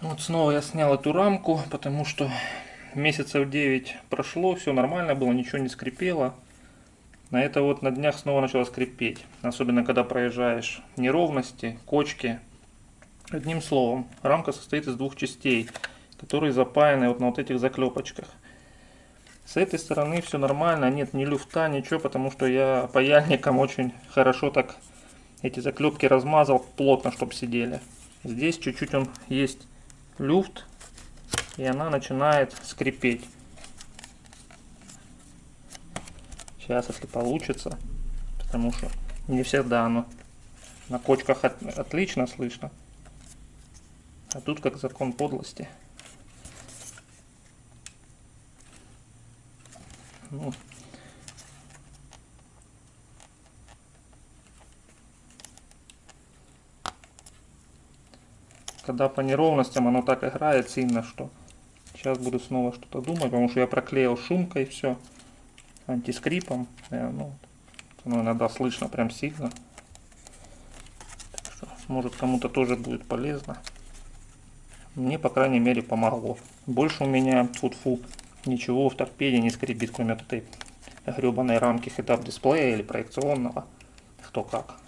Вот снова я снял эту рамку, потому что месяцев 9 прошло, все нормально было, ничего не скрипело. На это вот на днях снова начало скрипеть. Особенно когда проезжаешь неровности, кочки. Одним словом, рамка состоит из двух частей, которые запаяны вот на вот этих заклепочках. С этой стороны все нормально, нет ни люфта, ничего, потому что я паяльником очень хорошо так эти заклепки размазал плотно, чтобы сидели. Здесь чуть-чуть он есть люфт, и она начинает скрипеть. Сейчас, если получится, потому что не всегда оно на кочках отлично слышно. А тут как закон подлости. Ну, когда по неровностям оно так играет сильно, что сейчас буду снова что-то думать, потому что я проклеил шумкой все, антискрипом. Ну, оно иногда слышно прям сильно. Так что, может, кому-то тоже будет полезно. Мне, по крайней мере, помогло. Больше у меня, тьфу-тьфу, ничего в торпеде не скрипит, кроме вот этой гребаной рамки хедап дисплея или проекционного. Кто как.